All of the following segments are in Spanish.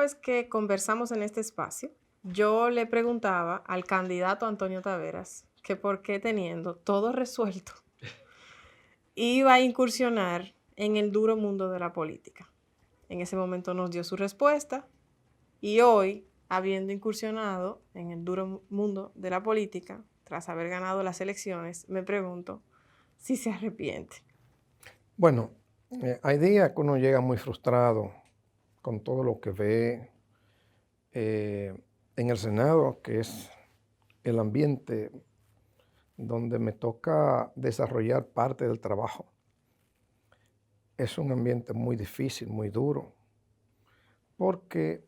vez que conversamos en este espacio, yo le preguntaba al candidato Antonio Taveras que por qué teniendo todo resuelto iba a incursionar en el duro mundo de la política. En ese momento nos dio su respuesta y hoy, habiendo incursionado en el duro mundo de la política, tras haber ganado las elecciones, me pregunto si se arrepiente. Bueno, hay días que uno llega muy frustrado con todo lo que ve en el Senado, que es el ambiente donde me toca desarrollar parte del trabajo. Es un ambiente muy difícil, muy duro, porque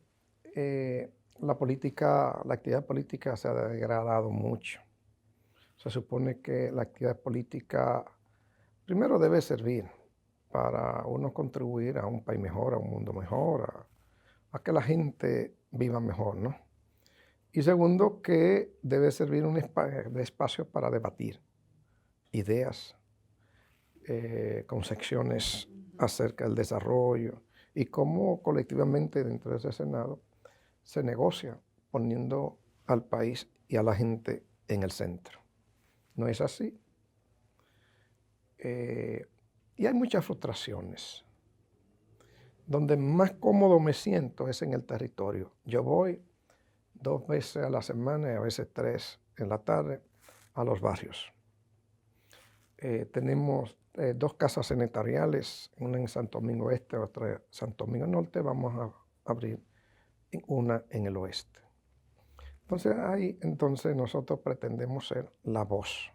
la política, la actividad política se ha degradado mucho. Se supone que la actividad política primero debe servir para uno contribuir a un país mejor, a un mundo mejor, a que la gente viva mejor, ¿no? Y segundo, que debe servir de espacio para debatir ideas, concepciones acerca del desarrollo y cómo colectivamente dentro de ese Senado se negocia poniendo al país y a la gente en el centro. ¿No es así? Y hay muchas frustraciones. Donde más cómodo me siento es en el territorio. Yo voy 2 veces a la semana y a veces 3 en la tarde a los barrios. Tenemos 2 casas senatoriales, una en Santo Domingo Este, otra en Santo Domingo Norte. Vamos a abrir una en el oeste. Entonces nosotros pretendemos ser la voz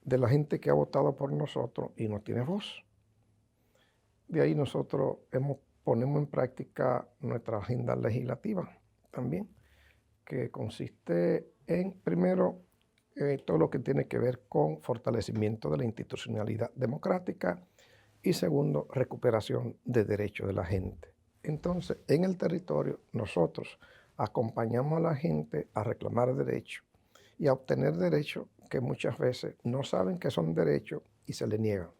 de la gente que ha votado por nosotros y no tiene voz. De ahí nosotros ponemos en práctica nuestra agenda legislativa también, que consiste en, primero, todo lo que tiene que ver con fortalecimiento de la institucionalidad democrática y segundo, recuperación de derechos de la gente. Entonces, en el territorio, nosotros acompañamos a la gente a reclamar derechos y a obtener derechos que muchas veces no saben que son derechos y se les niegan.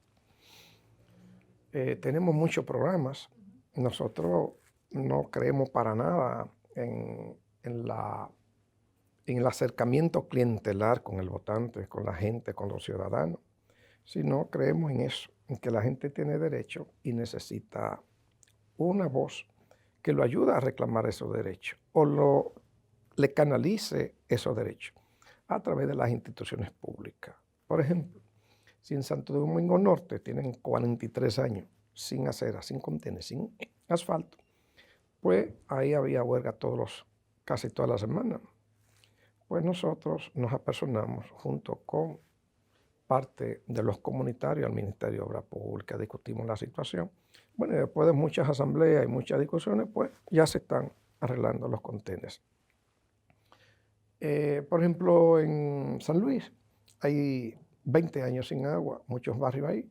Tenemos muchos programas. Nosotros no creemos para nada en el acercamiento clientelar con el votante, con la gente, con los ciudadanos, sino creemos en eso, en que la gente tiene derecho y necesita una voz que lo ayude a reclamar esos derechos o le canalice esos derechos a través de las instituciones públicas. Por ejemplo, si en Santo Domingo Norte tienen 43 años sin acera, sin contener, sin asfalto, pues ahí había huelga casi todas las semanas. Pues nosotros nos apersonamos junto con parte de los comunitarios al Ministerio de Obras Públicas, discutimos la situación. Bueno, y después de muchas asambleas y muchas discusiones, pues ya se están arreglando los contenes. Por ejemplo, en San Luis hay 20 años sin agua, muchos barrios ahí.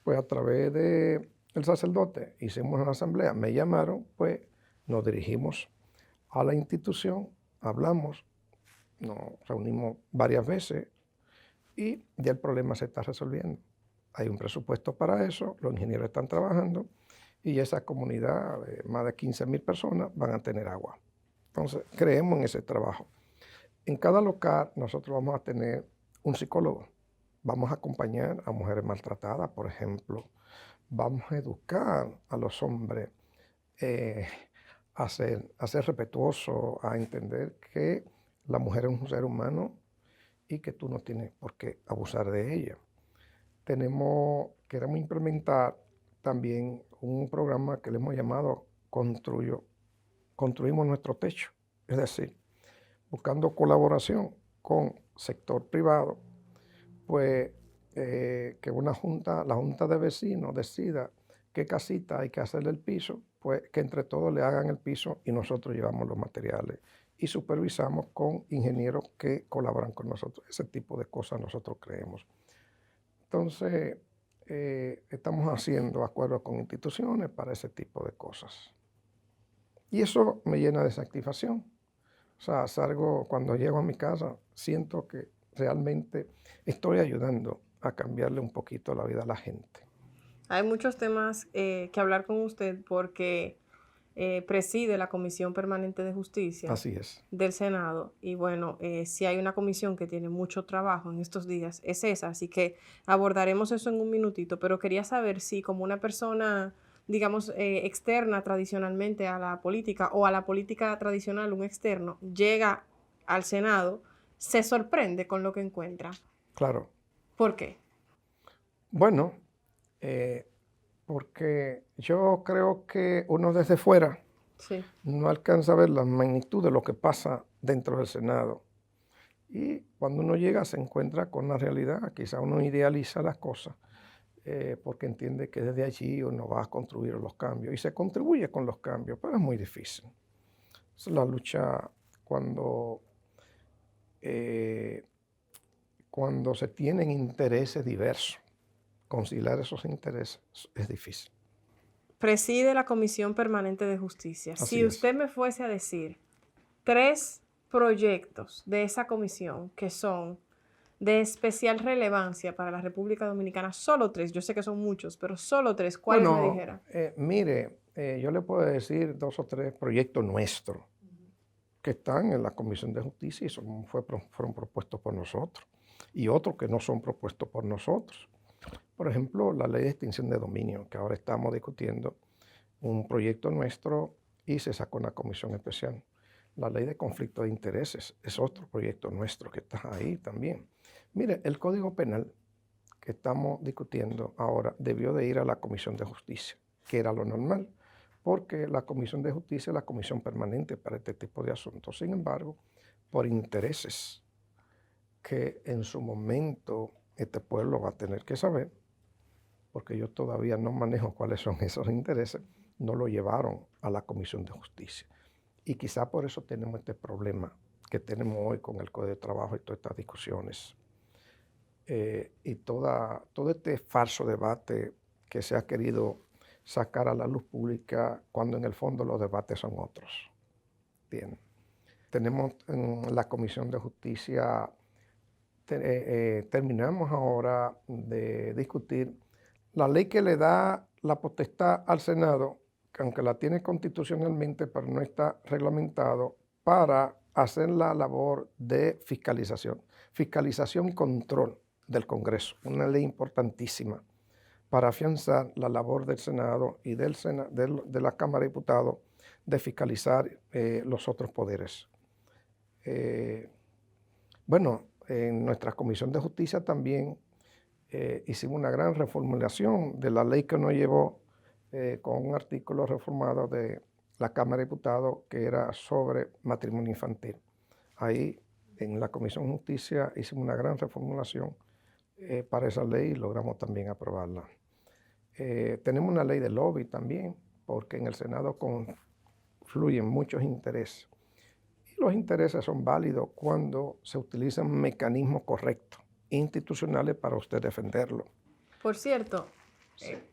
Pues a través del sacerdote hicimos una asamblea, me llamaron, pues nos dirigimos a la institución, hablamos, nos reunimos varias veces y ya el problema se está resolviendo. Hay un presupuesto para eso, los ingenieros están trabajando y esa comunidad de más de 15,000 personas van a tener agua. Entonces, creemos en ese trabajo. En cada local nosotros vamos a tener un psicólogo. Vamos a acompañar a mujeres maltratadas, por ejemplo. Vamos a educar a los hombres a ser respetuosos, a entender que la mujer es un ser humano y que tú no tienes por qué abusar de ella. Queremos implementar también un programa que le hemos llamado Construimos nuestro techo. Es decir, buscando colaboración con sector privado, pues que la junta de vecinos decida qué casita hay que hacerle el piso, pues que entre todos le hagan el piso y nosotros llevamos los materiales y supervisamos con ingenieros que colaboran con nosotros. Ese tipo de cosas nosotros creemos. Entonces, estamos haciendo acuerdos con instituciones para ese tipo de cosas. Y eso me llena de satisfacción. O sea, cuando llego a mi casa, siento que realmente estoy ayudando a cambiarle un poquito la vida a la gente. Hay muchos temas que hablar con usted porque preside la Comisión Permanente de Justicia Así es. del Senado. Y bueno, si hay una comisión que tiene mucho trabajo en estos días, es esa. Así que abordaremos eso en un minutito. Pero quería saber si como una persona, digamos, externa tradicionalmente a la política o a la política tradicional, un externo, llega al Senado, se sorprende con lo que encuentra. Claro. ¿Por qué? Bueno, porque yo creo que uno desde fuera Sí. no alcanza a ver la magnitud de lo que pasa dentro del Senado. Y cuando uno llega se encuentra con la realidad, quizá uno idealiza las cosas porque entiende que desde allí uno va a construir los cambios y se contribuye con los cambios, pero es muy difícil. Es la lucha cuando, eh, cuando se tienen intereses diversos. Conciliar esos intereses es difícil. Preside la Comisión Permanente de Justicia. Así Si es. usted me fuese a decir 3 proyectos de esa comisión que son de especial relevancia para la República Dominicana, solo 3, yo sé que son muchos, pero solo 3, ¿cuáles me Bueno, dijera? mire, yo le puedo decir 2 o 3 proyectos nuestros que están en la Comisión de Justicia y fueron propuestos por nosotros, y otros que no son propuestos por nosotros. Por ejemplo, la ley de extinción de dominio, que ahora estamos discutiendo, un proyecto nuestro y se sacó una comisión especial. La ley de conflicto de intereses es otro proyecto nuestro que está ahí también. Mire, el Código Penal que estamos discutiendo ahora debió de ir a la Comisión de Justicia, que era lo normal, porque la Comisión de Justicia es la comisión permanente para este tipo de asuntos. Sin embargo, por intereses que en su momento este pueblo va a tener que saber, porque yo todavía no manejo cuáles son esos intereses, no lo llevaron a la Comisión de Justicia. Y quizá por eso tenemos este problema que tenemos hoy con el Código de Trabajo y todas estas discusiones. Y todo este falso debate que se ha querido sacar a la luz pública cuando en el fondo los debates son otros. Bien. Tenemos en la Comisión de Justicia, terminamos ahora de discutir la ley que le da la potestad al Senado, que aunque la tiene constitucionalmente, pero no está reglamentado, para hacer la labor de fiscalización y control del Congreso, una ley importantísima para afianzar la labor del Senado y de la Cámara de Diputados de fiscalizar los otros poderes. Bueno, en nuestra Comisión de Justicia también hicimos una gran reformulación de la ley que nos llevó con un artículo reformado de la Cámara de Diputados que era sobre matrimonio infantil. Ahí en la Comisión de Justicia hicimos una gran reformulación para esa ley y logramos también aprobarla. Tenemos una ley de lobby también, porque en el Senado confluyen muchos intereses. Y los intereses son válidos cuando se utilizan mecanismos correctos, institucionales, para usted defenderlo. Por cierto,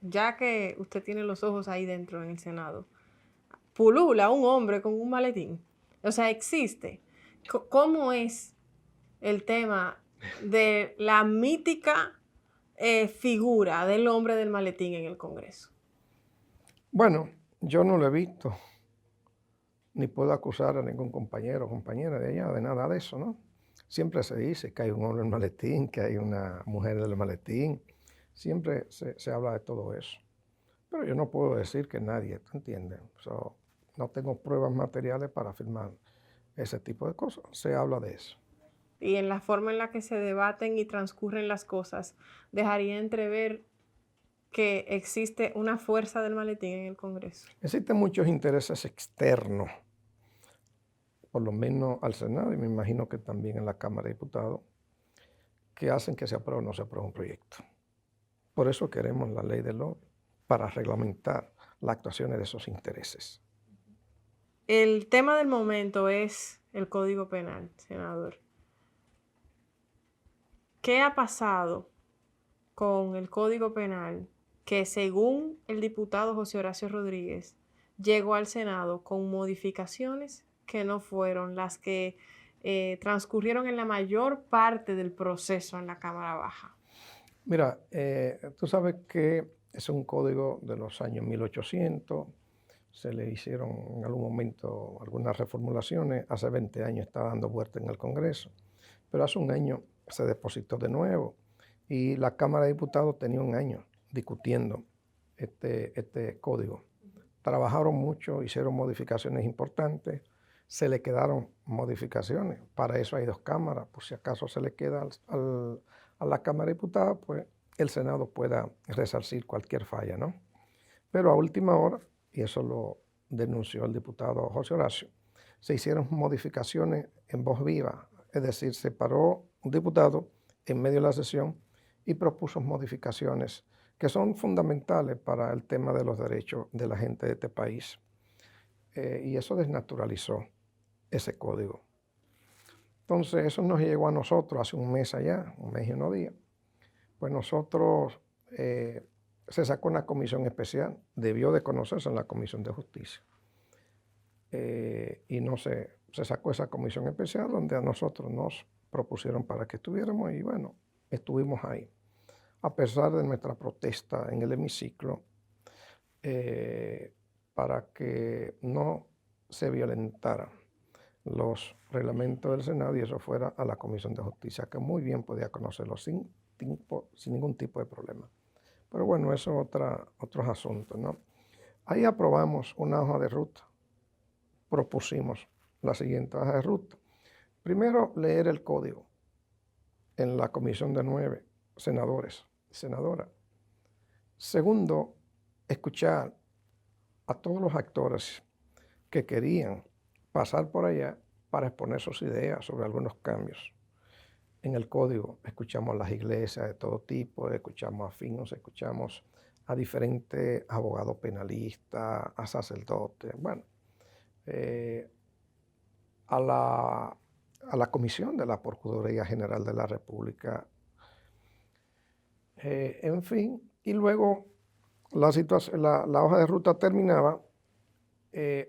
ya que usted tiene los ojos ahí dentro en el Senado, pulula un hombre con un maletín. O sea, existe. ¿Cómo es el tema de la mítica figura del hombre del maletín en el Congreso? Bueno, yo no lo he visto, ni puedo acusar a ningún compañero o compañera de allá de nada de eso, ¿no? Siempre se dice que hay un hombre del maletín, que hay una mujer del maletín, siempre se habla de todo eso. Pero yo no puedo decir que nadie, ¿tú entiendes? No tengo pruebas materiales para afirmar ese tipo de cosas, se habla de eso. Y en la forma en la que se debaten y transcurren las cosas, dejaría entrever que existe una fuerza del maletín en el Congreso. Existen muchos intereses externos, por lo menos al Senado y me imagino que también en la Cámara de Diputados, que hacen que se apruebe o no se apruebe un proyecto. Por eso queremos la ley del lobby, para reglamentar las actuaciones de esos intereses. El tema del momento es el Código Penal, senador. ¿Qué ha pasado con el Código Penal que, según el diputado José Horacio Rodríguez, llegó al Senado con modificaciones que no fueron las que transcurrieron en la mayor parte del proceso en la Cámara Baja? Mira, tú sabes que es un código de los años 1800, se le hicieron en algún momento algunas reformulaciones, hace 20 años está dando vuelta en el Congreso, pero hace un año se depositó de nuevo y la Cámara de Diputados tenía un año discutiendo este código. Trabajaron mucho, hicieron modificaciones importantes, se le quedaron modificaciones, para eso hay dos cámaras, por si acaso se le queda a la Cámara de Diputados, pues el Senado pueda resarcir cualquier falla, ¿no? Pero a última hora, y eso lo denunció el diputado José Horacio, se hicieron modificaciones en voz viva, es decir, se paró un diputado en medio de la sesión y propuso modificaciones que son fundamentales para el tema de los derechos de la gente de este país. Y eso desnaturalizó ese código. Entonces, eso nos llegó a nosotros hace un mes allá, un mes y unos días. Pues nosotros, se sacó una comisión especial, debió de conocerse en la Comisión de Justicia. Y no se sacó esa comisión especial donde a nosotros nos propusieron para que estuviéramos y bueno, estuvimos ahí. A pesar de nuestra protesta en el hemiciclo, para que no se violentaran los reglamentos del Senado y eso fuera a la Comisión de Justicia, que muy bien podía conocerlo sin ningún tipo de problema. Pero bueno, eso es otros asuntos, ¿no? Ahí aprobamos una hoja de ruta. Propusimos la siguiente hoja de ruta. Primero, leer el código en la comisión de 9 senadores y senadoras. Segundo, escuchar a todos los actores que querían pasar por allá para exponer sus ideas sobre algunos cambios. En el código escuchamos a las iglesias de todo tipo, escuchamos a finos, escuchamos a diferentes abogados penalistas, a sacerdotes, bueno, a la Comisión de la Procuraduría General de la República, en fin, y luego la hoja de ruta terminaba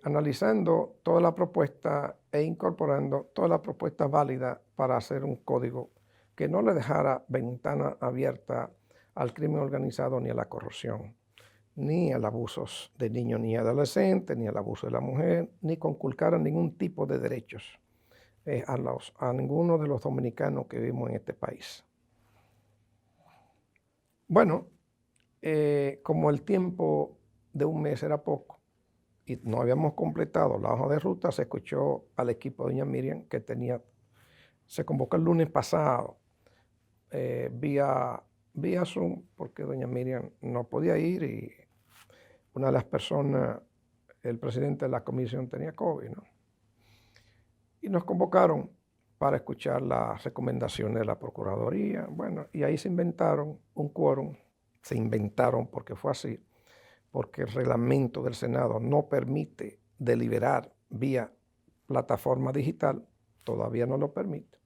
analizando toda la propuesta e incorporando toda la propuesta válida para hacer un código que no le dejara ventana abierta al crimen organizado ni a la corrupción, ni al abuso de niños ni adolescentes, ni al abuso de la mujer, ni conculcara ningún tipo de derechos a ninguno de los dominicanos que vivimos en este país. Bueno, como el tiempo de un mes era poco y no habíamos completado la hoja de ruta, se escuchó al equipo de doña Miriam que se convocó el lunes pasado vía Zoom, porque doña Miriam no podía ir y una de las personas, el presidente de la comisión tenía COVID, ¿no? Y nos convocaron para escuchar las recomendaciones de la Procuraduría. Bueno, y ahí se inventaron un quórum, se inventaron porque fue así, porque el reglamento del Senado no permite deliberar vía plataforma digital, todavía no lo permite.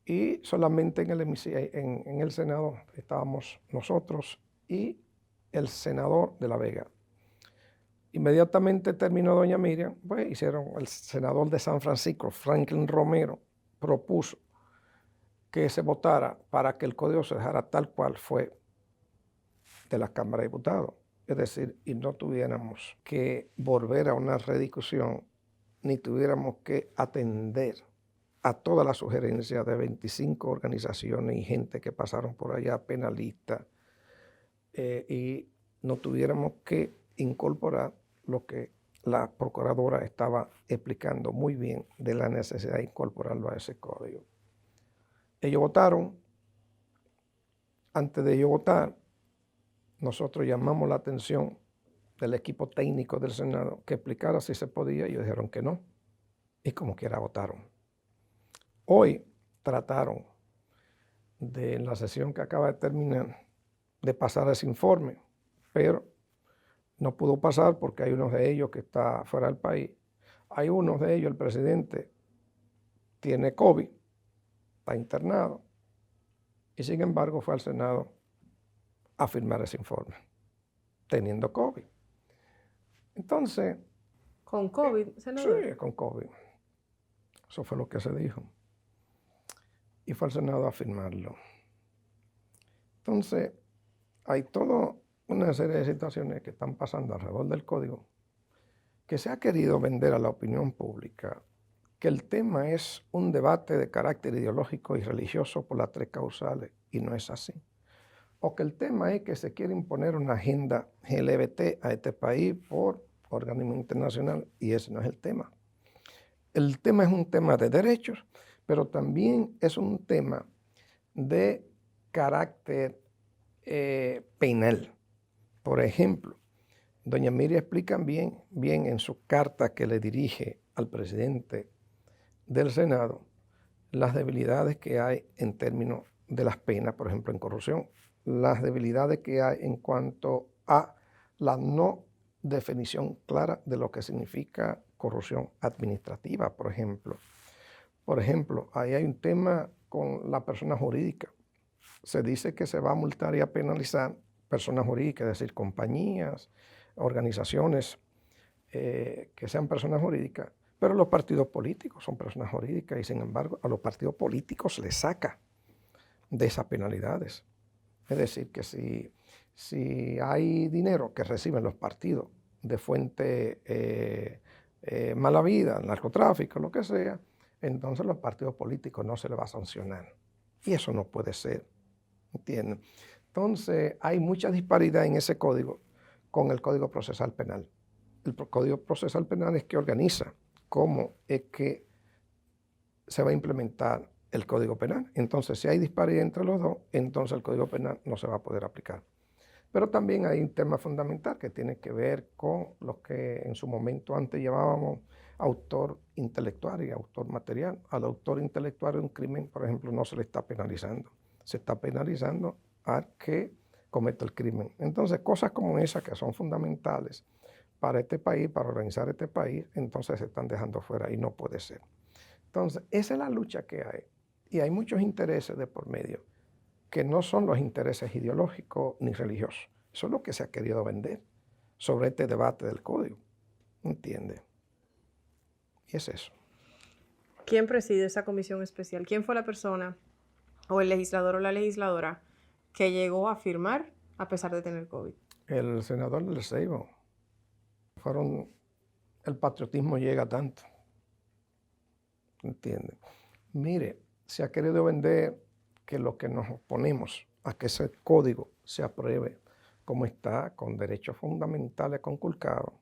Y solamente en el Senado estábamos nosotros y el senador de La Vega. Inmediatamente terminó doña Miriam, pues el senador de San Francisco, Franklin Romero, propuso que se votara para que el código se dejara tal cual fue de la Cámara de Diputados. Es decir, y no tuviéramos que volver a una rediscusión, ni tuviéramos que atender a todas las sugerencias de 25 organizaciones y gente que pasaron por allá, penalistas, y no tuviéramos que incorporar lo que la procuradora estaba explicando muy bien de la necesidad de incorporarlo a ese código. Ellos votaron. Antes de ellos votar, nosotros llamamos la atención del equipo técnico del Senado que explicara si se podía y ellos dijeron que no. Y como quiera votaron. Hoy trataron en la sesión que acaba de terminar de pasar ese informe, pero no pudo pasar porque hay unos de ellos que está fuera del país. Hay unos de ellos, el presidente tiene COVID, está internado, y sin embargo fue al Senado a firmar ese informe, teniendo COVID. Entonces... ¿Con COVID, senador? Sí, con COVID. Eso fue lo que se dijo. Y fue al Senado a firmarlo. Entonces, hay toda una serie de situaciones que están pasando alrededor del código que se ha querido vender a la opinión pública que el tema es un debate de carácter ideológico y religioso por las tres causales, y no es así. O que el tema es que se quiere imponer una agenda LGBT a este país por organismo internacional, y ese no es el tema. El tema es un tema de derechos, pero también es un tema de carácter penal. Por ejemplo, doña Miriam explica bien en su carta que le dirige al presidente del Senado las debilidades que hay en términos de las penas, por ejemplo, en corrupción, las debilidades que hay en cuanto a la no definición clara de lo que significa corrupción administrativa, por ejemplo. Por ejemplo, ahí hay un tema con la persona jurídica. Se dice que se va a multar y a penalizar personas jurídicas, es decir, compañías, organizaciones que sean personas jurídicas, pero los partidos políticos son personas jurídicas y sin embargo a los partidos políticos les saca de esas penalidades. Es decir, que si hay dinero que reciben los partidos de fuente mala vida, narcotráfico, lo que sea, entonces los partidos políticos no se les va a sancionar. Y eso no puede ser, ¿entienden? Entonces hay mucha disparidad en ese código con el Código Procesal Penal. El Código Procesal Penal es que organiza cómo es que se va a implementar el Código Penal. Entonces, si hay disparidad entre los dos, entonces el Código Penal no se va a poder aplicar. Pero también hay un tema fundamental que tiene que ver con lo que en su momento antes llamábamos autor intelectual y autor material. Al autor intelectual de un crimen, por ejemplo, no se le está penalizando. Se está penalizando al que comete el crimen. Entonces, cosas como esas que son fundamentales para este país, para organizar este país, entonces se están dejando fuera y no puede ser. Entonces, esa es la lucha que hay. Y hay muchos intereses de por medio, que no son los intereses ideológicos ni religiosos. Eso es lo que se ha querido vender sobre este debate del código. ¿Entiende? Y es eso. ¿Quién preside esa comisión especial? ¿Quién fue la persona o el legislador o la legisladora que llegó a firmar a pesar de tener COVID? El senador del Ceibo. El patriotismo llega tanto. ¿Entiende? Mire, se ha querido vender que los que nos oponemos a que ese código se apruebe como está, con derechos fundamentales conculcados,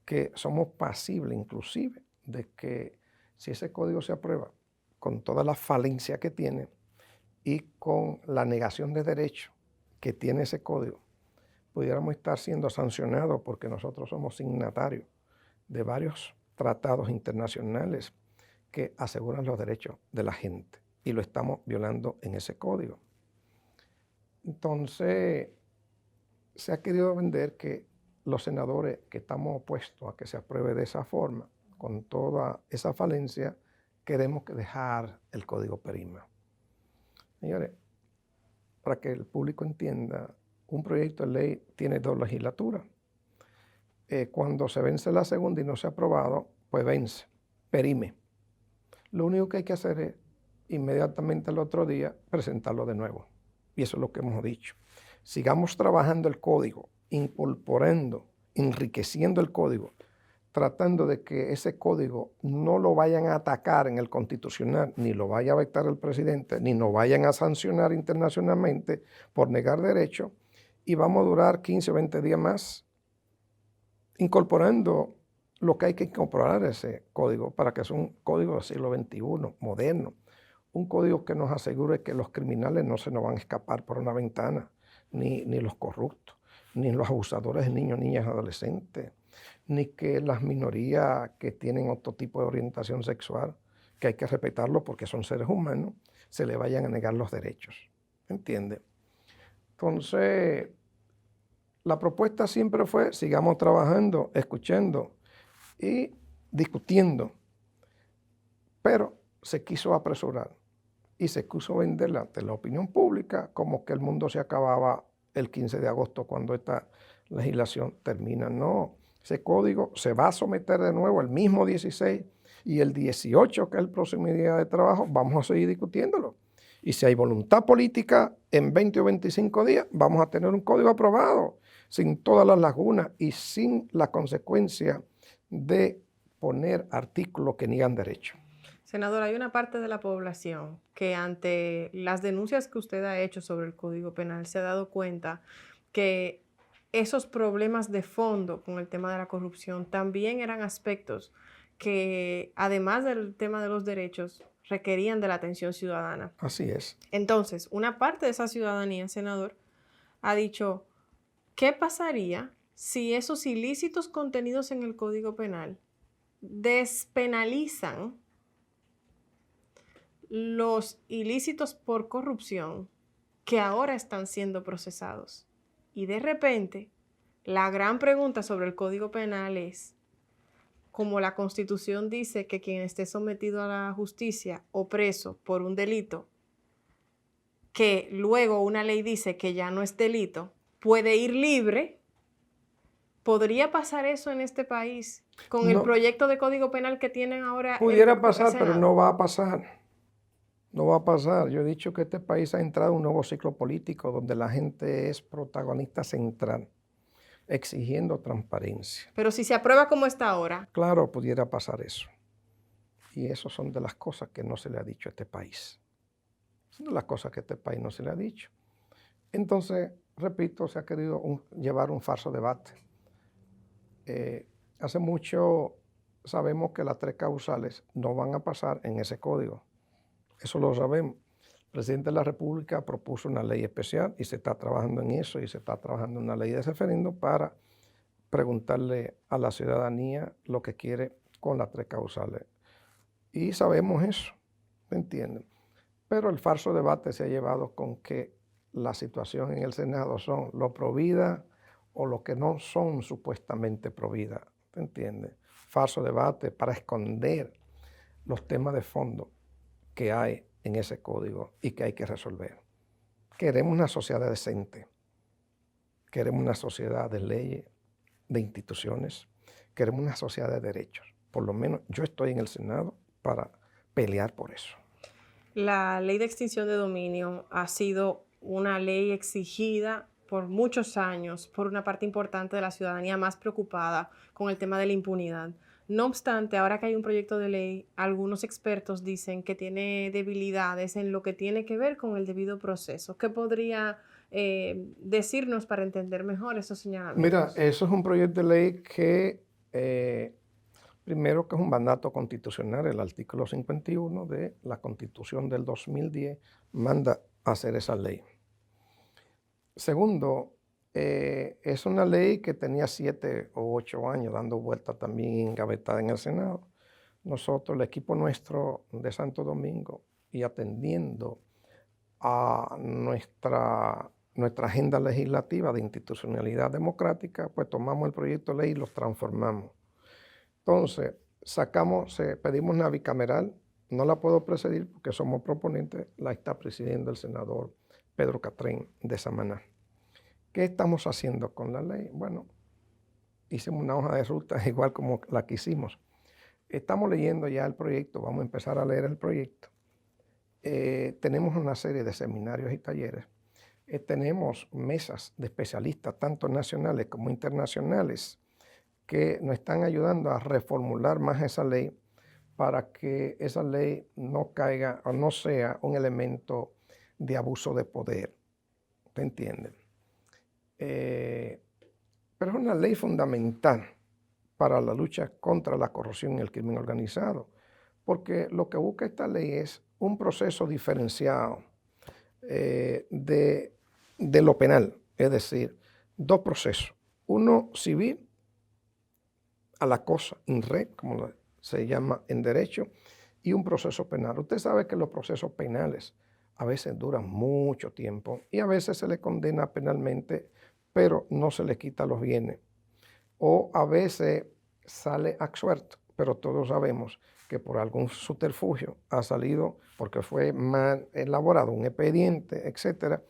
que somos pasibles inclusive de que si ese código se aprueba con toda la falencia que tiene y con la negación de derechos que tiene ese código, pudiéramos estar siendo sancionados porque nosotros somos signatarios de varios tratados internacionales que aseguran los derechos de la gente y lo estamos violando en ese código. Entonces, se ha querido vender que los senadores que estamos opuestos a que se apruebe de esa forma, con toda esa falencia, queremos dejar el código PERIMA. Señores, para que el público entienda, un proyecto de ley tiene dos legislaturas. Cuando se vence la segunda y no se ha aprobado, pues vence, perime. Lo único que hay que hacer es inmediatamente al otro día presentarlo de nuevo. Y eso es lo que hemos dicho. Sigamos trabajando el código, incorporando, enriqueciendo el código, tratando de que ese código no lo vayan a atacar en el constitucional, ni lo vaya a vetar el presidente, ni nos vayan a sancionar internacionalmente por negar derechos, y vamos a durar 15 o 20 días más incorporando lo que hay que incorporar a ese código para que sea un código del siglo XXI, moderno, un código que nos asegure que los criminales no se nos van a escapar por una ventana, ni los corruptos, ni los abusadores de niños, niñas, adolescentes, ni que las minorías que tienen otro tipo de orientación sexual, que hay que respetarlo porque son seres humanos, se le vayan a negar los derechos. ¿Entiende? Entonces, la propuesta siempre fue, sigamos trabajando, escuchando y discutiendo, pero se quiso apresurar y se quiso venderla ante la opinión pública como que el mundo se acababa el 15 de agosto cuando esta legislación termina. No, ese código se va a someter de nuevo el mismo 16 y el 18, que es el próximo día de trabajo, vamos a seguir discutiéndolo. Y si hay voluntad política, en 20 o 25 días vamos a tener un código aprobado, sin todas las lagunas y sin la consecuencia de poner artículos que niegan derecho. Senador, hay una parte de la población que ante las denuncias que usted ha hecho sobre el Código Penal se ha dado cuenta que esos problemas de fondo con el tema de la corrupción también eran aspectos que, además del tema de los derechos, requerían de la atención ciudadana. Así es. Entonces, una parte de esa ciudadanía, senador, ha dicho, ¿qué pasaría si esos ilícitos contenidos en el Código Penal despenalizan los ilícitos por corrupción que ahora están siendo procesados? Y de repente, la gran pregunta sobre el Código Penal es, como la Constitución dice que quien esté sometido a la justicia o preso por un delito, que luego una ley dice que ya no es delito, puede ir libre. ¿Podría pasar eso en este país con el proyecto de Código Penal que tienen ahora? Pudiera pasar, pero no va a pasar. No va a pasar. Yo he dicho que este país ha entrado en un nuevo ciclo político donde la gente es protagonista central, exigiendo transparencia. Pero si se aprueba como está ahora. Claro, pudiera pasar eso. Y eso son de las cosas que no se le ha dicho a este país. Son de las cosas que a este país no se le ha dicho. Entonces, repito, se ha querido llevar un falso debate. Hace mucho sabemos que las 3 causales no van a pasar en ese código. Eso lo sabemos. El presidente de la República propuso una ley especial y se está trabajando en eso, y se está trabajando en una ley de referendo para preguntarle a la ciudadanía lo que quiere con las 3 causales. Y sabemos eso, ¿me entienden? Pero el falso debate se ha llevado con que la situación en el Senado son los pro vida o los que no son supuestamente pro vida, ¿me entiendes? Falso debate para esconder los temas de fondo que hay en ese código y que hay que resolver. Queremos una sociedad decente, queremos una sociedad de leyes, de instituciones, queremos una sociedad de derechos. Por lo menos yo estoy en el Senado para pelear por eso. La ley de extinción de dominio ha sido una ley exigida por muchos años por una parte importante de la ciudadanía más preocupada con el tema de la impunidad. No obstante, ahora que hay un proyecto de ley, algunos expertos dicen que tiene debilidades en lo que tiene que ver con el debido proceso. ¿Qué podría decirnos para entender mejor esos señalamientos? Mira, eso es un proyecto de ley que, primero, que es un mandato constitucional. El artículo 51 de la Constitución del 2010 manda a hacer esa ley. Segundo, es una ley que tenía 7 o 8 años dando vuelta también engavetada en el Senado. Nosotros, el equipo nuestro de Santo Domingo, y atendiendo a nuestra agenda legislativa de institucionalidad democrática, pues tomamos el proyecto de ley y los transformamos. Entonces, pedimos una bicameral. No la puedo presidir porque somos proponentes, la está presidiendo el senador Pedro Catrén de Samaná. ¿Qué estamos haciendo con la ley? Bueno, hicimos una hoja de ruta igual como la que hicimos. Estamos leyendo ya el proyecto, vamos a empezar a leer el proyecto. Tenemos una serie de seminarios y talleres. Tenemos mesas de especialistas, tanto nacionales como internacionales, que nos están ayudando a reformular más esa ley para que esa ley no caiga o no sea un elemento de abuso de poder. ¿Te entienden? Pero es una ley fundamental para la lucha contra la corrupción y el crimen organizado, porque lo que busca esta ley es un proceso diferenciado de lo penal, es decir, 2 procesos, uno civil a la cosa in re, como se llama en derecho, y un proceso penal. Usted sabe que los procesos penales a veces duran mucho tiempo y a veces se le condena penalmente, pero no se le quita los bienes. O a veces sale absuelto, pero todos sabemos que por algún subterfugio ha salido porque fue mal elaborado un expediente, etc.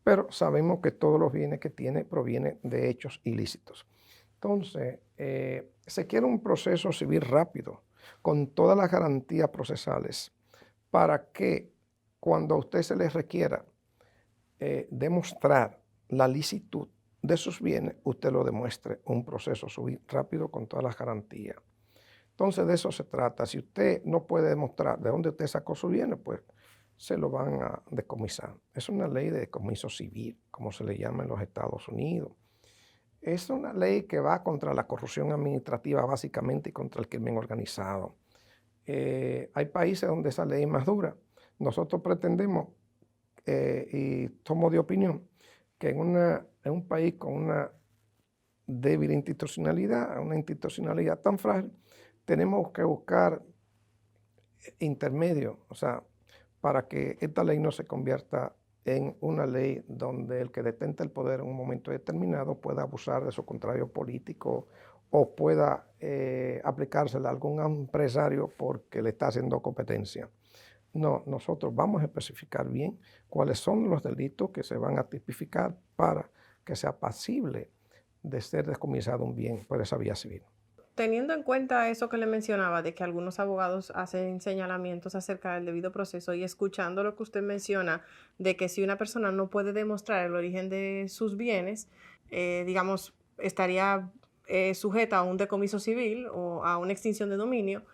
Pero sabemos que todos los bienes que tiene provienen de hechos ilícitos. Entonces, se quiere un proceso civil rápido, con todas las garantías procesales, para que cuando a usted se le requiera demostrar la licitud de sus bienes, usted lo demuestre, un proceso civil rápido con todas las garantías. Entonces de eso se trata. Si usted no puede demostrar de dónde usted sacó su bienes, pues se lo van a decomisar. Es una ley de decomiso civil, como se le llama en los Estados Unidos. Es una ley que va contra la corrupción administrativa básicamente y contra el crimen organizado. Hay países donde esa ley es más dura. Nosotros pretendemos, y somos de opinión, que en un país con una débil institucionalidad, una institucionalidad tan frágil, tenemos que buscar intermedios, o sea, para que esta ley no se convierta en una ley donde el que detenta el poder en un momento determinado pueda abusar de su contrario político o pueda aplicársela a algún empresario porque le está haciendo competencia. No, nosotros vamos a especificar bien cuáles son los delitos que se van a tipificar para que sea pasible de ser decomisado un bien por esa vía civil. Teniendo en cuenta eso que le mencionaba, de que algunos abogados hacen señalamientos acerca del debido proceso y escuchando lo que usted menciona, de que si una persona no puede demostrar el origen de sus bienes, digamos, estaría sujeta a un decomiso civil o a una extinción de dominio,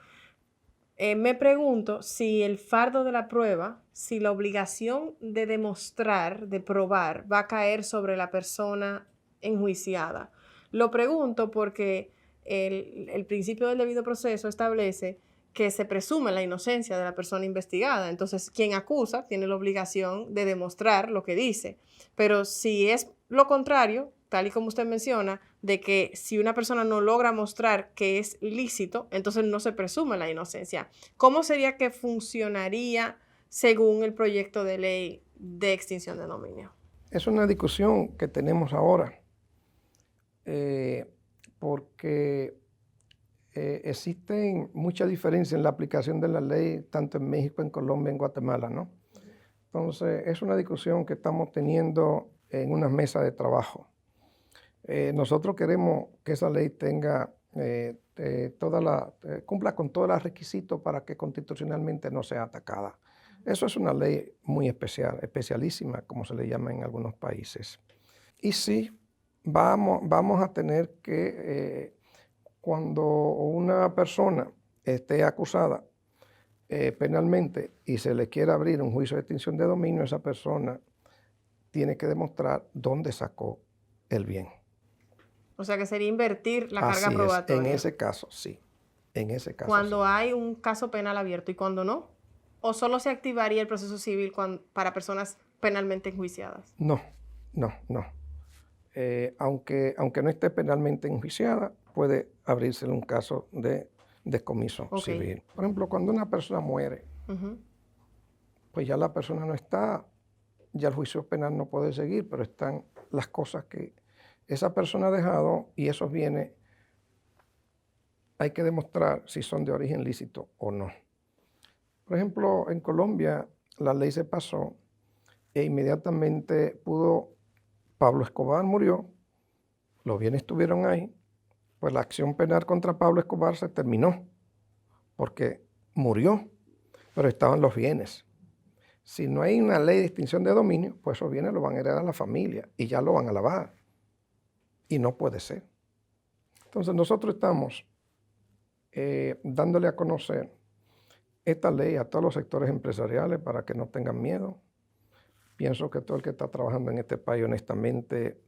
me pregunto si el fardo de la prueba, si la obligación de demostrar, de probar, va a caer sobre la persona enjuiciada. Lo pregunto porque el principio del debido proceso establece que se presume la inocencia de la persona investigada. Entonces, quien acusa tiene la obligación de demostrar lo que dice. Pero si es lo contrario, tal y como usted menciona, de que si una persona no logra mostrar que es lícito, entonces no se presume la inocencia. ¿Cómo sería que funcionaría según el proyecto de ley de extinción de dominio? Es una discusión que tenemos ahora porque existen muchas diferencias en la aplicación de la ley, tanto en México, en Colombia, en Guatemala, ¿no? Entonces, es una discusión que estamos teniendo en una mesa de trabajo. Nosotros queremos que esa ley tenga cumpla con todos los requisitos para que constitucionalmente no sea atacada. Eso es una ley muy especial, especialísima, como se le llama en algunos países. Y sí, vamos a tener que, cuando una persona esté acusada penalmente y se le quiera abrir un juicio de extinción de dominio, esa persona tiene que demostrar dónde sacó el bien. O sea, que sería invertir la carga Así es, probatoria. en ese caso, sí. En ese caso, cuando sí. hay un caso penal abierto y cuando no. ¿O solo se activaría el proceso civil para personas penalmente enjuiciadas? No, no, no. Aunque no esté penalmente enjuiciada, puede abrirse un caso de decomiso civil. Por ejemplo, cuando una persona muere, pues ya la persona no está, ya el juicio penal no puede seguir, pero están las cosas que esa persona ha dejado y esos bienes hay que demostrar si son de origen lícito o no. Por ejemplo, en Colombia la ley se pasó e inmediatamente Pablo Escobar murió, los bienes estuvieron ahí, pues la acción penal contra Pablo Escobar se terminó, porque murió, pero estaban los bienes. Si no hay una ley de extinción de dominio, pues esos bienes los van a heredar a la familia y ya lo van a lavar. Y no puede ser. Entonces nosotros estamos dándole a conocer esta ley a todos los sectores empresariales para que no tengan miedo. Pienso que todo el que está trabajando en este país honestamente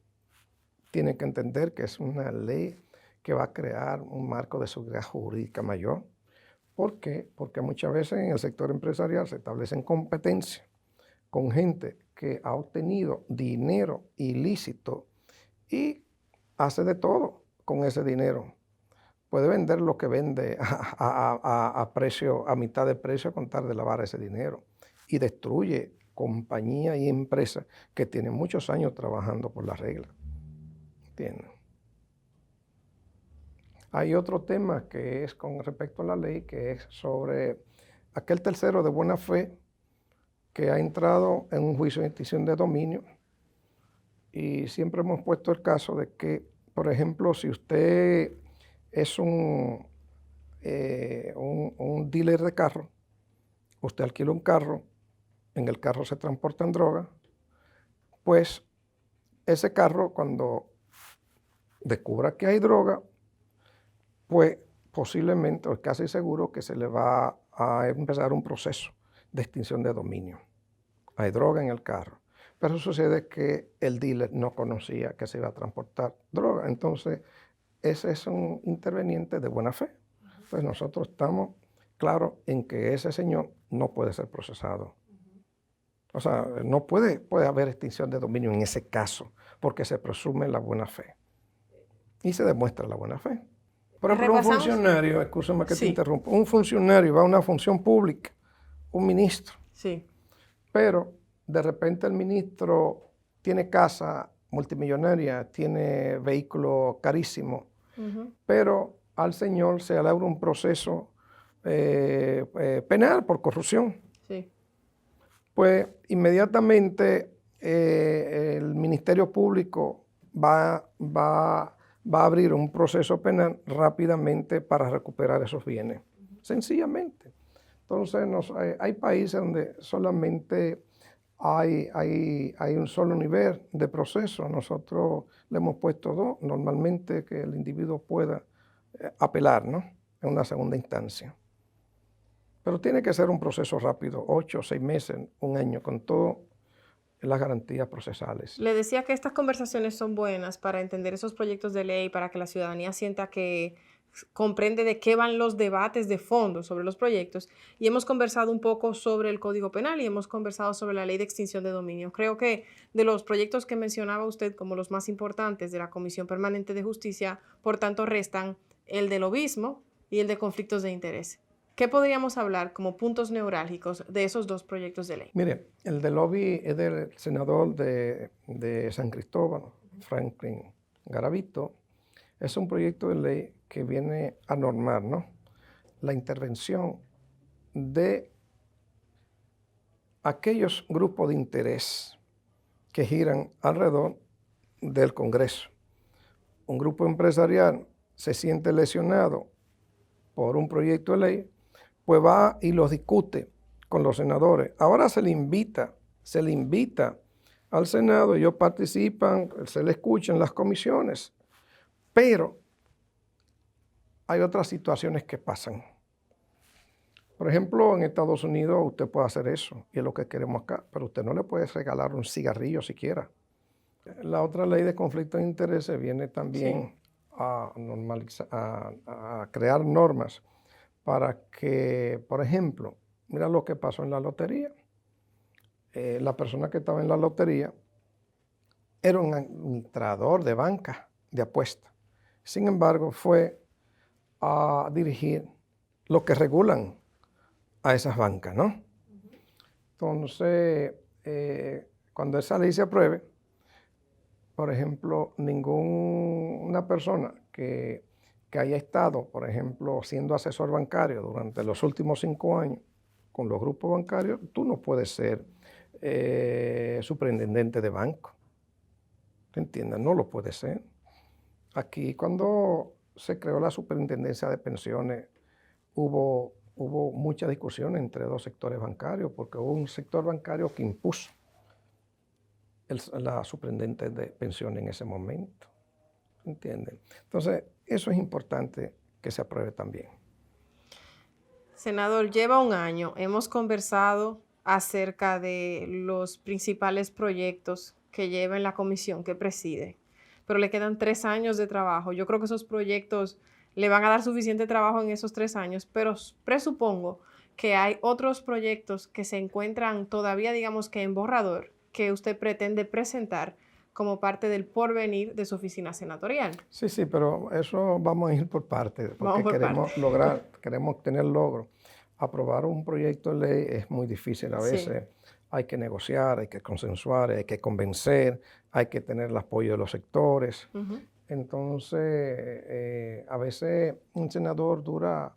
tiene que entender que es una ley que va a crear un marco de seguridad jurídica mayor. ¿Por qué? Porque muchas veces en el sector empresarial se establecen competencias con gente que ha obtenido dinero ilícito y hace de todo con ese dinero. Puede vender lo que vende a mitad de precio con tal de lavar ese dinero y destruye compañías y empresas que tienen muchos años trabajando por las reglas. ¿Entienden? Hay otro tema que es con respecto a la ley, que es sobre aquel tercero de buena fe que ha entrado en un juicio de extinción de dominio. Y siempre hemos puesto el caso de que, por ejemplo, si usted es un dealer de carro, usted alquila un carro, en el carro se transportan drogas, pues ese carro cuando descubra que hay droga, pues posiblemente, o es casi seguro, que se le va a empezar un proceso de extinción de dominio. Hay droga en el carro. Pero sucede que el dealer no conocía que se iba a transportar droga. Entonces, ese es un interveniente de buena fe. Pues nosotros estamos claros en que ese señor no puede ser procesado. O sea, no puede haber extinción de dominio en ese caso, porque se presume la buena fe. Y se demuestra la buena fe. Por ejemplo, un funcionario, escúchame que te interrumpa, un funcionario va a una función pública, un ministro. Sí. Pero de repente el ministro tiene casa multimillonaria, tiene vehículo carísimo, pero al señor se le abre un proceso penal por corrupción. Sí. Pues inmediatamente el Ministerio Público va a abrir un proceso penal rápidamente para recuperar esos bienes, sencillamente. Entonces hay países donde solamente hay un solo nivel de proceso. Nosotros le hemos puesto dos, normalmente que el individuo pueda apelar, ¿no?, en una segunda instancia. Pero tiene que ser un proceso rápido, 8, 6 meses, un año, con todas las garantías procesales. Le decía que estas conversaciones son buenas para entender esos proyectos de ley, para que la ciudadanía sienta que comprende de qué van los debates de fondo sobre los proyectos, y hemos conversado un poco sobre el Código Penal y hemos conversado sobre la Ley de Extinción de Dominio. Creo que de los proyectos que mencionaba usted como los más importantes de la Comisión Permanente de Justicia, por tanto, restan el de lobismo y el de conflictos de interés. ¿Qué podríamos hablar como puntos neurálgicos de esos dos proyectos de ley? Mire, el de lobby es del senador de San Cristóbal, Franklin Garavito. Es un proyecto de ley que viene a normar, ¿no?, la intervención de aquellos grupos de interés que giran alrededor del Congreso. Un grupo empresarial se siente lesionado por un proyecto de ley, pues va y los discute con los senadores. Ahora se le invita al Senado, ellos participan, se le escucha en las comisiones, pero hay otras situaciones que pasan. Por ejemplo, en Estados Unidos usted puede hacer eso, y es lo que queremos acá, pero usted no le puede regalar un cigarrillo siquiera. La otra ley de conflicto de intereses viene también a normalizar, a crear normas para que, por ejemplo, mira lo que pasó en la lotería. La persona que estaba en la lotería era un administrador de banca de apuestas. Sin embargo, fue a dirigir lo que regulan a esas bancas, ¿no? Entonces, cuando esa ley se apruebe, por ejemplo, ninguna persona que haya estado, por ejemplo, siendo asesor bancario durante los últimos 5 años con los grupos bancarios, tú no puedes ser superintendente de banco. ¿Te entiendes? No lo puede ser. Aquí, cuando se creó la superintendencia de pensiones, hubo mucha discusión entre dos sectores bancarios, porque hubo un sector bancario que impuso la superintendente de pensiones en ese momento. ¿Entienden? Entonces, eso es importante que se apruebe también. Senador, lleva un año. Hemos conversado acerca de los principales proyectos que lleva en la comisión que preside, pero le quedan 3 años de trabajo. Yo creo que esos proyectos le van a dar suficiente trabajo en esos 3 años, pero presupongo que hay otros proyectos que se encuentran todavía, digamos que en borrador, que usted pretende presentar como parte del porvenir de su oficina senatorial. Sí, pero eso vamos a ir por partes, porque queremos tener logro. Aprobar un proyecto de ley es muy difícil a veces. Hay que negociar, hay que consensuar, hay que convencer, hay que tener el apoyo de los sectores. Entonces, a veces un senador dura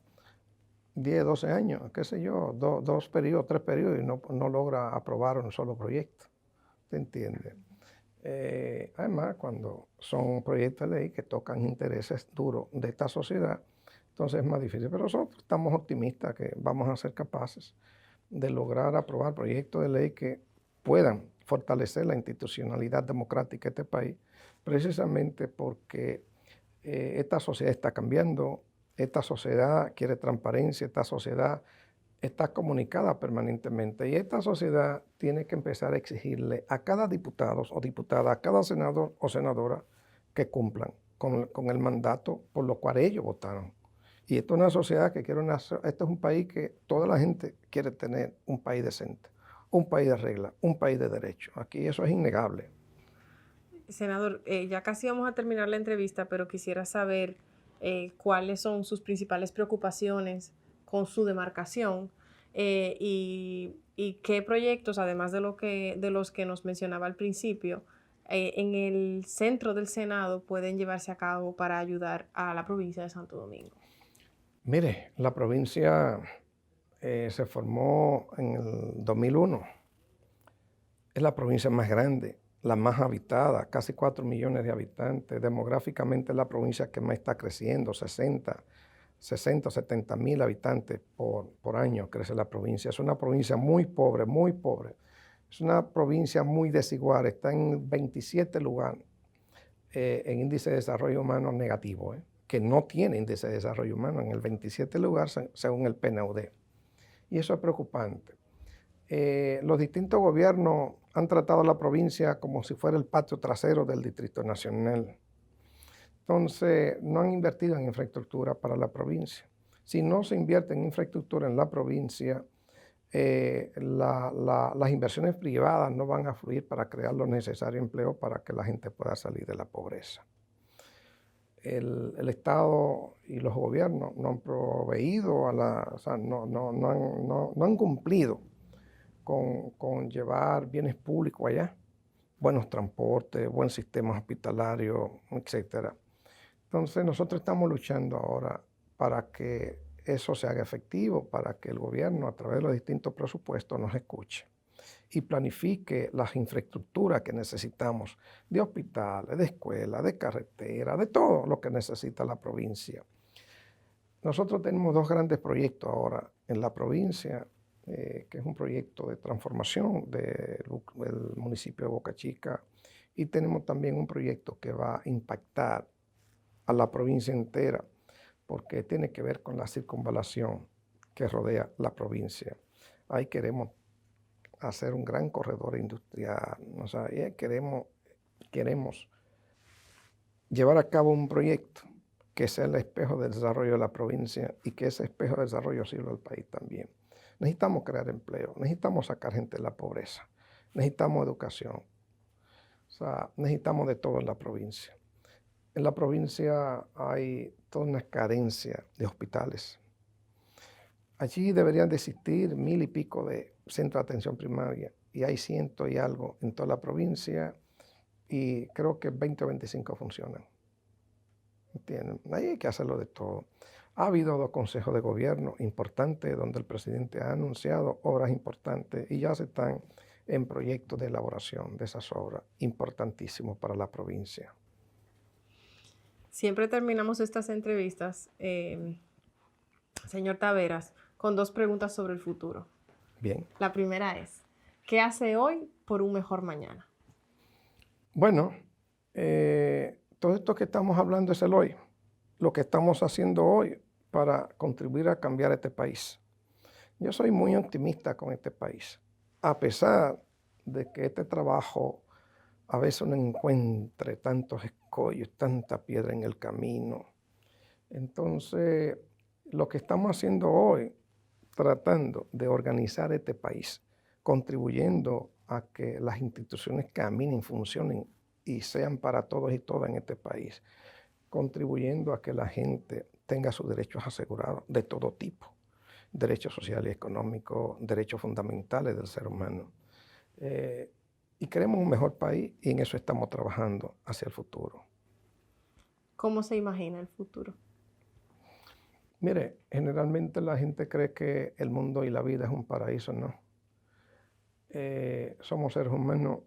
10, 12 años, qué sé yo, 2 periodos, 3 periodos, y no logra aprobar un solo proyecto. ¿Te entiendes? Además, cuando son proyectos de ley que tocan intereses duros de esta sociedad, entonces es más difícil. Pero nosotros estamos optimistas que vamos a ser capaces de lograr aprobar proyectos de ley que puedan fortalecer la institucionalidad democrática de este país, precisamente porque esta sociedad está cambiando, Esta sociedad quiere transparencia, esta sociedad está comunicada permanentemente y esta sociedad tiene que empezar a exigirle a cada diputado o diputada, a cada senador o senadora que cumplan con el mandato por lo cual ellos votaron. Y esto es una sociedad que quiere esto es un país que toda la gente quiere tener un país decente, un país de reglas, un país de derecho. Aquí eso es innegable. Senador, ya casi vamos a terminar la entrevista, pero quisiera saber cuáles son sus principales preocupaciones con su demarcación y qué proyectos, además de los que nos mencionaba al principio, en el centro del Senado pueden llevarse a cabo para ayudar a la provincia de Santo Domingo. Mire, la provincia se formó en el 2001. Es la provincia más grande, la más habitada, casi 4 millones de habitantes. Demográficamente es la provincia que más está creciendo, 60, 70 mil habitantes por año crece la provincia. Es una provincia muy pobre, muy pobre. Es una provincia muy desigual, está en 27 lugares en índice de desarrollo humano negativo, que no tiene índice de desarrollo humano en el 27 lugar según el PNUD. Y eso es preocupante. Los distintos gobiernos han tratado a la provincia como si fuera el patio trasero del Distrito Nacional. Entonces, no han invertido en infraestructura para la provincia. Si no se invierte en infraestructura en la provincia, las inversiones privadas no van a fluir para crear los necesarios empleos para que la gente pueda salir de la pobreza. El Estado y los gobiernos no han proveído o sea, no han cumplido con llevar bienes públicos allá, buenos transportes, buen sistema hospitalario, etc. Entonces nosotros estamos luchando ahora para que eso se haga efectivo, para que el gobierno a través de los distintos presupuestos nos escuche y planifique las infraestructuras que necesitamos de hospitales, de escuelas, de carreteras, de todo lo que necesita la provincia. Nosotros tenemos dos grandes proyectos ahora en la provincia, que es un proyecto de transformación del municipio de Boca Chica, y tenemos también un proyecto que va a impactar a la provincia entera, porque tiene que ver con la circunvalación que rodea la provincia. Ahí queremos hacer un gran corredor industrial, o sea, queremos llevar a cabo un proyecto que sea el espejo del desarrollo de la provincia y que ese espejo de desarrollo sirva al país también. Necesitamos crear empleo, necesitamos sacar gente de la pobreza, necesitamos educación, o sea, necesitamos de todo en la provincia. En la provincia hay toda una carencia de hospitales. Allí deberían de existir 1000 y pico de centros de atención primaria y hay 100 y algo en toda la provincia y creo que 20 o 25 funcionan. ¿Entienden? Ahí hay que hacerlo de todo. Ha habido 2 consejos de gobierno importantes donde el presidente ha anunciado obras importantes y ya se están en proyectos de elaboración de esas obras importantísimos para la provincia. Siempre terminamos estas entrevistas, señor Taveras, con 2 preguntas sobre el futuro. Bien. La primera es, ¿qué hace hoy por un mejor mañana? Bueno, todo esto que estamos hablando es el hoy, lo que estamos haciendo hoy para contribuir a cambiar este país. Yo soy muy optimista con este país, a pesar de que este trabajo a veces no encuentre tantos escollos, tanta piedra en el camino. Entonces, lo que estamos haciendo hoy, tratando de organizar este país, contribuyendo a que las instituciones caminen, funcionen y sean para todos y todas en este país, contribuyendo a que la gente tenga sus derechos asegurados de todo tipo, derechos sociales y económicos, derechos fundamentales del ser humano. Y queremos un mejor país y en eso estamos trabajando hacia el futuro. ¿Cómo se imagina el futuro? Mire, generalmente la gente cree que el mundo y la vida es un paraíso, ¿no? Somos seres humanos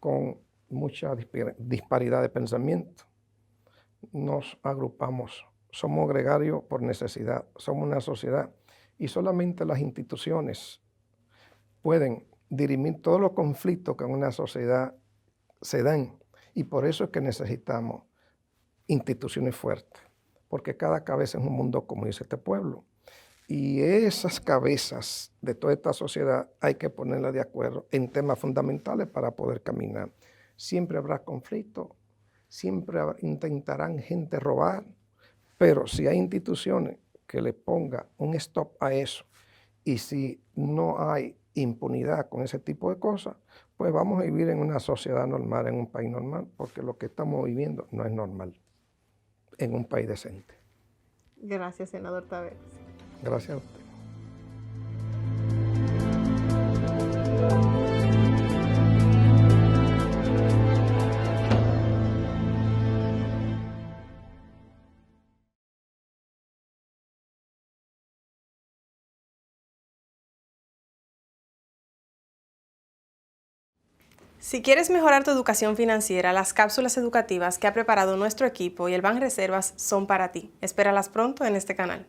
con mucha disparidad de pensamiento. Nos agrupamos, somos gregarios por necesidad, somos una sociedad y solamente las instituciones pueden dirimir todos los conflictos que en una sociedad se dan y por eso es que necesitamos instituciones fuertes porque cada cabeza es un mundo, como dice este pueblo. Y esas cabezas de toda esta sociedad hay que ponerlas de acuerdo en temas fundamentales para poder caminar. Siempre habrá conflicto, siempre intentarán gente robar, pero si hay instituciones que le pongan un stop a eso, y si no hay impunidad con ese tipo de cosas, pues vamos a vivir en una sociedad normal, en un país normal, porque lo que estamos viviendo no es normal en un país decente. Gracias, senador Taveras. Gracias a usted. Si quieres mejorar tu educación financiera, las cápsulas educativas que ha preparado nuestro equipo y el Banreservas son para ti. Espéralas pronto en este canal.